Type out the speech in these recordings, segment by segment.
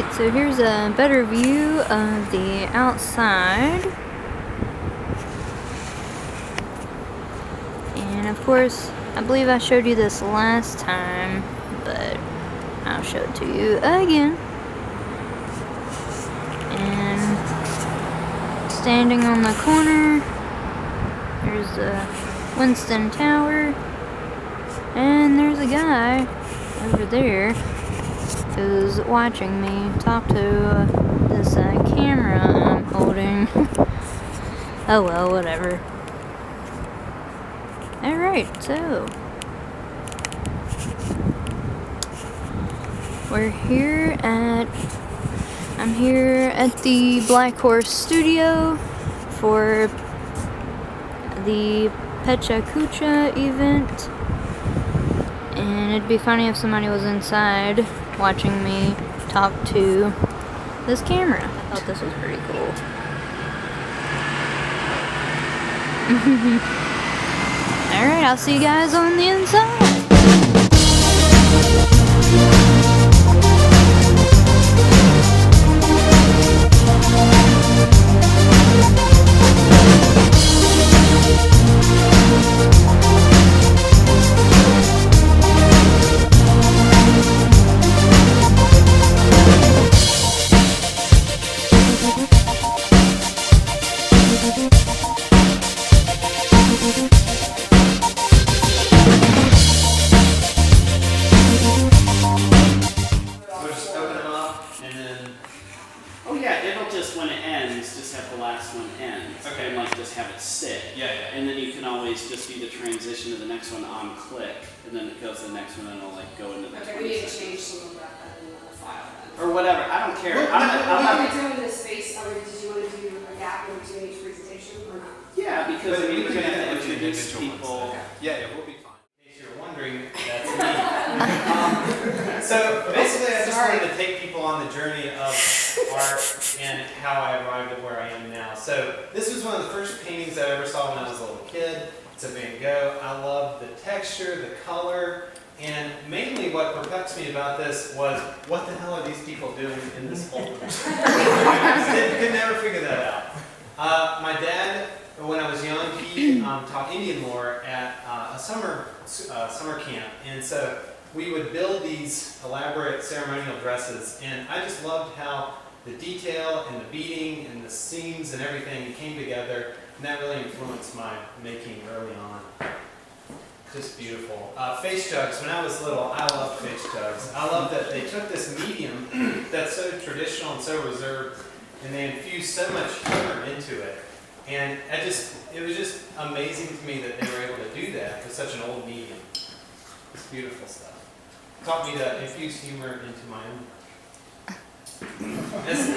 Alright, so here's a better view of the outside. And of course, I believe I showed you this last time, but I'll show it to you again. And standing on the corner, there's the Winston Tower, and there's a guy over there who's watching me talk to this camera I'm holding. Oh well, whatever. Alright, so I'm here at the Black Horse Studio for the Pecha Kucha event. And it'd be funny if somebody was inside watching me talk to this camera. I thought this was pretty cool. Alright, I'll see you guys on the inside. Just be the transition to the next one on click, and then it goes to the next one, and it'll like go into the next one. We need to change some of that in the file then. Or whatever, I don't care. Are we doing this space? Did you want to do a gap in between each presentation or not? Yeah, because we're going to have to introduce people. Okay. Yeah, we'll be fine. In case you're wondering, that's me. So basically, I just wanted to take people on the journey of art and how I arrived at where I am now. So this was one of the first paintings I ever saw when I was a little kid. It's a Van Gogh. I love the texture, the color, and mainly what perplexed me about this was, what the hell are these people doing in this hole? I could never figure that out. My dad, when I was young, he taught Indian lore at a summer camp, and so we would build these elaborate ceremonial dresses, and I just loved how the detail and the beading and the seams and everything came together. And that really influenced my making early on. Just beautiful. Face jugs. When I was little, I loved face jugs. I love that they took this medium that's so traditional and so reserved, and they infused so much humor into it. And it was just amazing to me that they were able to do that with such an old medium. It's beautiful stuff. It taught me to infuse humor into my own. As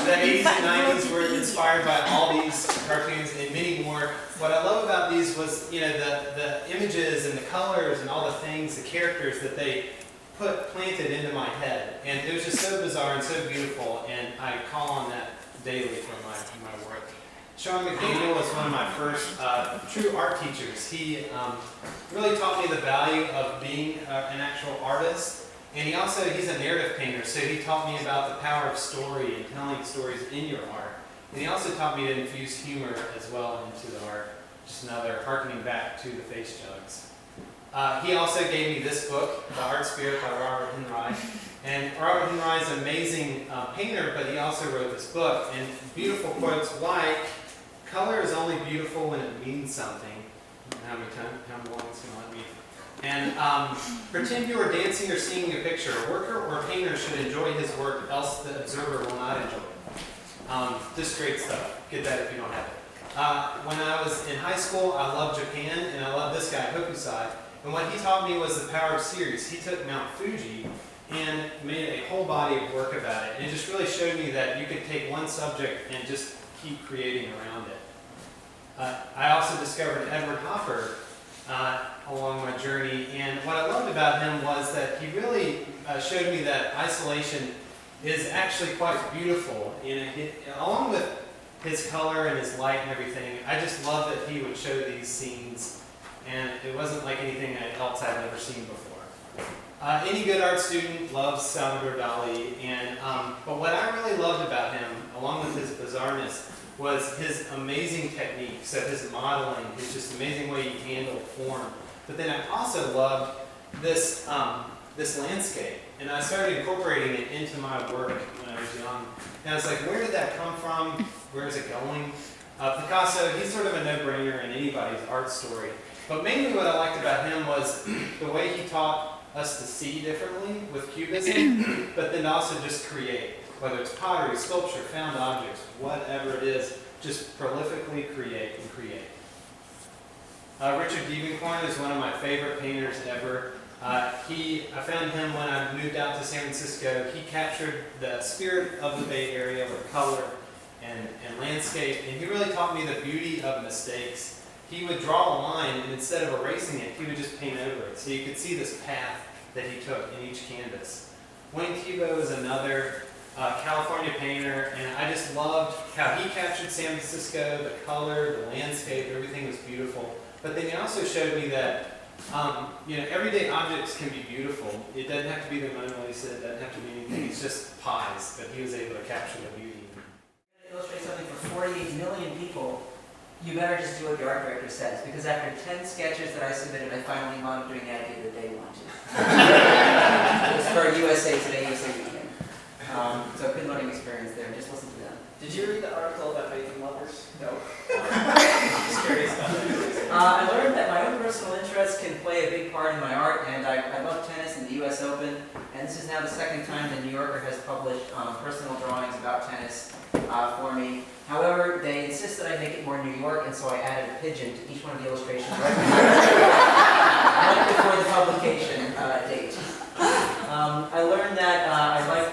the 80s and 90s were inspired by all these cartoons and many more. What I love about these was, the images and the colors and all the things, the characters that they planted into my head. And it was just so bizarre and so beautiful, and I call on that daily for my work. Sean McDaniel was one of my first true art teachers. He really taught me the value of being an actual artist. And he's a narrative painter, so he taught me about the power of story and telling stories in your art. And he also taught me to infuse humor as well into the art. Just another harkening back to the face jugs. He also gave me this book, The Art Spirit by Robert Henry. And Robert Henry is an amazing painter, but he also wrote this book. And beautiful quotes like, "Color is only beautiful when it means something." How long it's going to let me? And pretend you are dancing or singing a picture. A worker or a painter should enjoy his work, else the observer will not enjoy it. Just great stuff. Get that if you don't have it. When I was in high school, I loved Japan, and I loved this guy, HOKUSAI. And what he taught me was the power of series. He took Mount Fuji and made a whole body of work about it. And it just really showed me that you could take one subject and just keep creating around it. I also discovered Edward Hopper along my journey, and what I loved about him was that he really showed me that isolation is actually quite beautiful. Along with his color and his light and everything, I just love that he would show these scenes, and it wasn't like anything else I'd ever seen before. Any good art student loves Salvador Dali, and but what I really loved about him, along with his bizarreness, was his amazing technique. So his modeling, his just amazing way he handled form. But then I also loved this this landscape, and I started incorporating it into my work when I was young. And I was like, where did that come from? Where is it going? Picasso, he's sort of a no-brainer in anybody's art story. But mainly what I liked about him was the way he taught us to see differently with cubism, but then also just create. Whether it's pottery, sculpture, found objects, whatever it is, just prolifically create and create. Richard Diebenkorn is one of my favorite painters ever. I found him when I moved out to San Francisco. He captured the spirit of the Bay Area with color and landscape, and he really taught me the beauty of mistakes. He would draw a line, and instead of erasing it, he would just paint over it, so you could see this path that he took in each canvas. Wayne Thiebaud is another California painter, and I just loved how he captured San Francisco, the color, the landscape, everything was beautiful. But then he also showed me that everyday objects can be beautiful. It doesn't have to be the Mona Lisa, it doesn't have to be anything, it's just pies, but he was able to capture the beauty. Illustrate something for 48 million people, you better just do what your art director says, because after 10 sketches that I submitted, I finally wound up doing the idea that they wanted. It was for USA Today, USA Weekend. So good learning experience there, just listen to them. Did you read the article about making lovers? No. Just curious about that. I learned that my own personal interests can play a big part in my art, and I love tennis and the US Open, and this is now the second time the New Yorker has published personal drawings about tennis for me. However, they insist that I make it more New York, and so I added a pigeon to each one of the illustrations right before the publication date. I learned that I like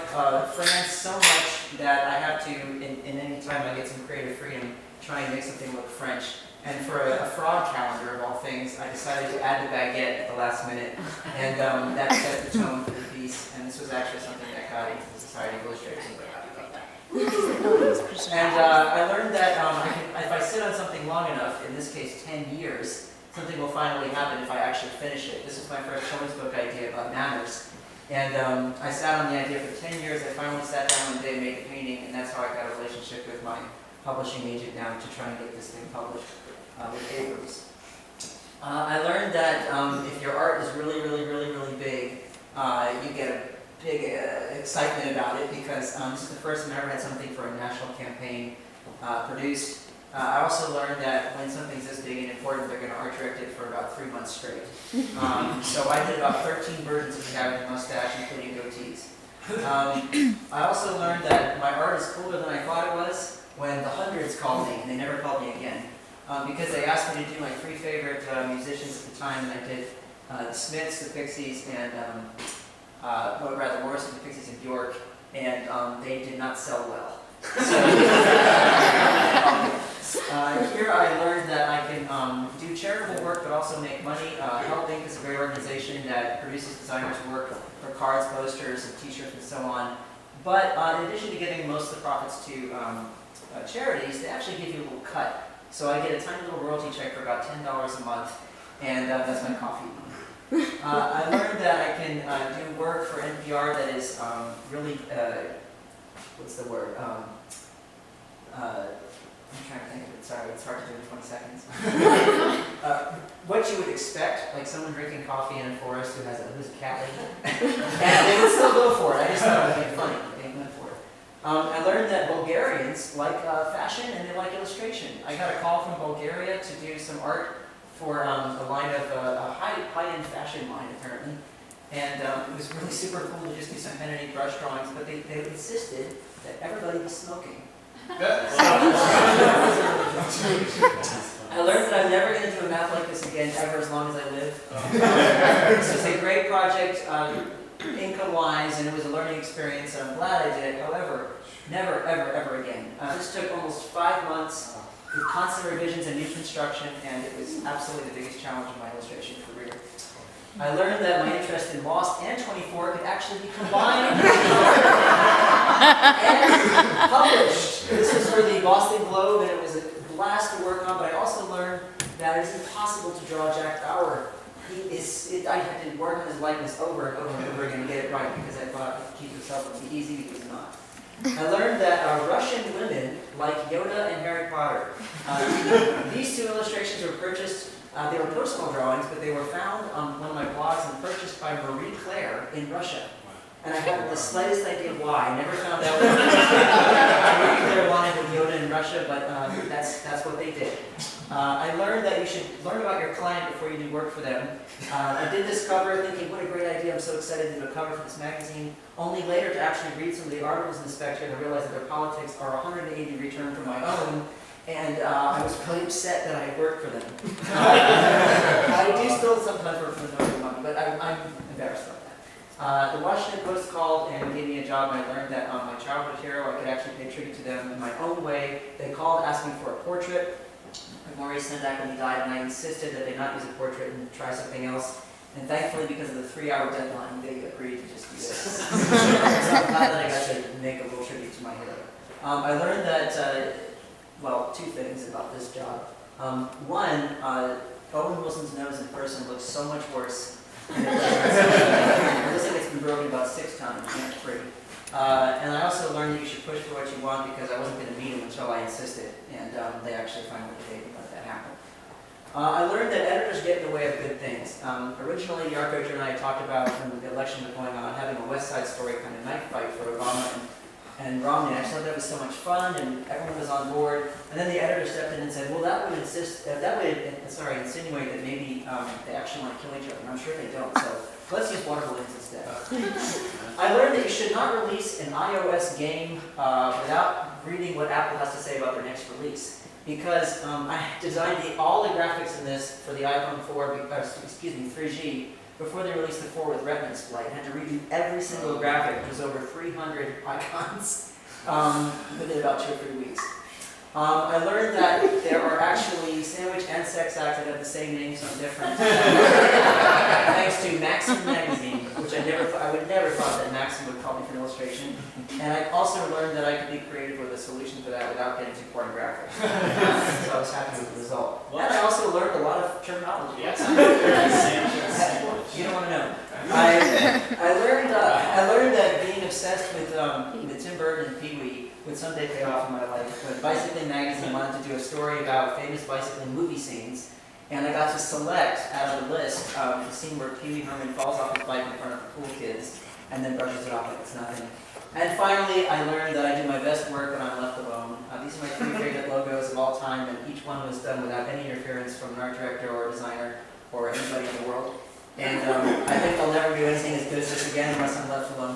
France so much that I have to, in any time I get some creative freedom, try and make something look French. And for a fraud calendar of all things, I decided to add the baguette at the last minute, and that set the tone for the piece. And this was actually something that got into the Society of Illustrators, and we're happy about that. And I learned that if I sit on something long enough, in this case 10 years, something will finally happen if I actually finish it. This was my first children's book idea about manners. And I sat on the idea for 10 years. I finally sat down one day and made a painting, and that's how I got a relationship with my publishing agent now to try and get this thing published with Abrams. I learned that if your art is really, really, really, really big, you get a big excitement about it, because this is the first time I ever had something for a national campaign produced. I also learned that when something's this big and important, they're going to art direct it for about 3 months straight. So I did about 13 versions of the guy with the mustache, including goatees. I also learned that my art is cooler than I thought it was when the Hundreds called me, and they never called me again. Because they asked me to do my 3 favorite musicians at the time, and I did the Smiths, the Pixies, and Morrison, the Pixies, and Bjork, and they did not sell well. So, here I learned that I can do charitable work, but also make money. Help Inc. is a great organization that produces designers' work for cards, posters, and T-shirts, and so on. But in addition to giving most of the profits to charities, they actually give you a little cut. So I get a tiny little royalty check for about $10 a month, and that's my coffee money. I learned that I can do work for NPR that is really, what's the word? I'm trying to think of it, sorry, it's hard to do in 20 seconds. What you would expect, like someone drinking coffee in a forest who's a cat lady. And they would still go for it, I just thought it would be funny, they went for it. I learned that Bulgarians like fashion and they like illustration. I got a call from Bulgaria to do some art for a line of a high-end fashion line, apparently. And it was really super cool to just do some pen and ink brush drawings, but they insisted that everybody was smoking. I learned that I'm never going to do a map like this again, ever, as long as I live. This was a great project, income-wise, and it was a learning experience, and I'm glad I did it. However, never, ever, ever again. This took almost 5 months with constant revisions and new construction, and it was absolutely the biggest challenge of my illustration career. I learned that my interest in Lost and 24 could actually be combined and published. This was for the Boston Globe, and it was a blast to work on, but I also learned that it is impossible to draw Jack Bauer I had to work on his likeness over and over and over again to get it right because I thought keep yourself would be easy, it was not. I learned that Russian women like Yoda and Harry Potter. These two illustrations were purchased, they were personal drawings, but they were found on one of my blogs and purchased by Marie Claire in Russia. And I hadn't the slightest idea why. I never found out what Marie Claire wanted with Yoda in Russia, but that's what they did. I learned that you should learn about your client before you do work for them. I did this cover thinking, what a great idea, I'm so excited to do a cover for this magazine, only later to actually read some of the articles in the Spectre and realize that their politics are 180 return from my own, and I was really upset that I had worked for them. I do still sometimes work for the Northern Money, but I'm embarrassed about that. The Washington Post called and gave me a job, and I learned that my childhood hero, I could actually pay tribute to them in my own way. They called asking for a portrait. Maurice Sendak when he died, and I insisted that they not use a portrait and try something else. And thankfully, because of the 3-hour deadline, they agreed to just do this. So I'm glad that I got to make a little tribute to my hero. I learned that, well, 2 things about this job. One, Owen Wilson's nose in person looks so much worse than it does. It looks like it's been broken about 6 times, and it's pretty. And I also learned that you should push for what you want because I wasn't going to meet him until I insisted, and they actually finally gave me let that happen. I learned that editors get in the way of good things. Originally, Yarko and I talked about when the election was going on, having a West Side Story kind of knife fight for Obama and Romney. I just thought that was so much fun, and everyone was on board. And then the editor stepped in and said, "Well, that would insinuate that maybe they actually want to kill each other." And I'm sure they don't. So let's use water balloons instead. I learned that you should not release an iOS game without reading what Apple has to say about their next release. Because I designed all the graphics in this for the iPhone 3G before they released the 4 with Retina display. I had to redo every single graphic, which was over 300 icons, within about 2 or 3 weeks. I learned that there are actually sandwich and sex acts that have the same name, so different. Thanks to Maxim magazine, which I would never thought that Maxim would call me for an illustration. And I also learned that I could be creative with a solution for that without getting too pornographic. So I was happy with the result. And I also learned a lot of terminology. Yes. You don't want to know. I learned that being obsessed with Tim Burton and Pee-wee would someday pay off in my life. But Bicycling Magazine wanted to do a story about famous bicycling movie scenes, and I got to select out of the list the scene where Pee-wee Herman falls off his bike in front of the cool kids and then brushes it off like it's nothing. And finally, I learned that I do my best work when I'm left alone. These are my 3 favorite logos of all time, and each one was done without any interference from an art director or a designer or anybody in the world. And I think I'll never do anything as good as this again unless I'm left alone.